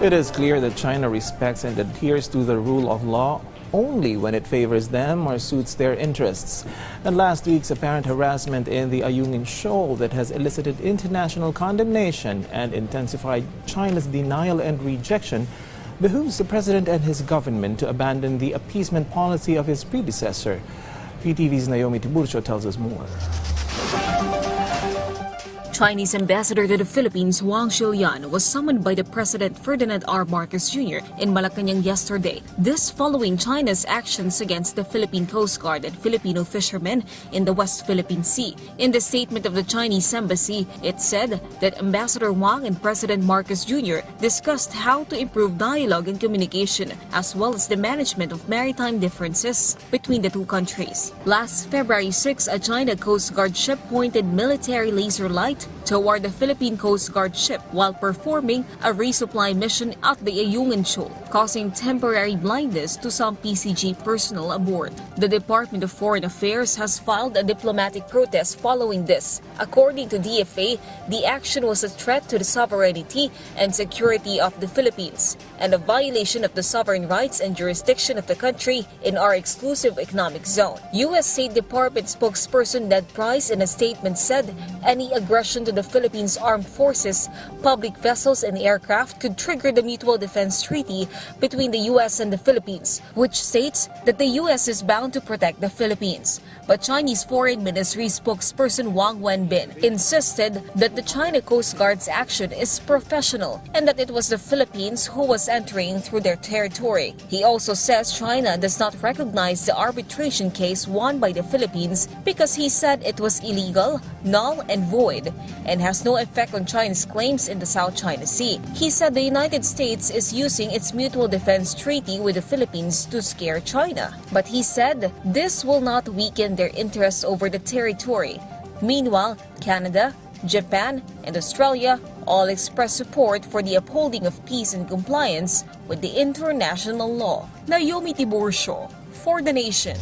It is clear that China respects and adheres to the rule of law only when it favors them or suits their interests. And last week's apparent harassment in the Ayungin Shoal that has elicited international condemnation and intensified China's denial and rejection behooves the president and his government to abandon the appeasement policy of his predecessor. PTV's Naomi Tiburcio tells us more. Chinese ambassador to the Philippines, Huang Xilian, was summoned by the President Ferdinand R. Jr. in Malacanang yesterday. This following China's actions against the Philippine Coast Guard and Filipino fishermen in the West Philippine Sea. In the statement of the Chinese embassy, it said that Ambassador Huang and President Marcos Jr. discussed how to improve dialogue and communication, as well as the management of maritime differences between the two countries. Last February 6, a China Coast Guard ship pointed military laser light toward the Philippine Coast Guard ship while performing a resupply mission at the Ayungin Shoal, causing temporary blindness to some PCG personnel aboard. The Department of Foreign Affairs has filed a diplomatic protest following this. According to DFA, the action was a threat to the sovereignty and security of the Philippines and a violation of the sovereign rights and jurisdiction of the country in our exclusive economic zone. U.S. State Department spokesperson Ned Price in a statement said any aggression to the Philippines armed forces, public vessels and aircraft could trigger the Mutual Defense Treaty between the U.S. and the Philippines, which states that the U.S. is bound to protect the Philippines. But Chinese Foreign Ministry spokesperson Wang Wenbin insisted that the China Coast Guard's action is professional and that it was the Philippines who was entering through their territory. He also says China does not recognize the arbitration case won by the Philippines because he said it was illegal, null and void, and has no effect on China's claims in the South China Sea. He said the United States is using its Mutual Defense Treaty with the Philippines to scare China. But he said this will not weaken their interests over the territory. Meanwhile, Canada, Japan, and Australia all express support for the upholding of peace and compliance with the international law. Naomi Tiburcio, for The Nation.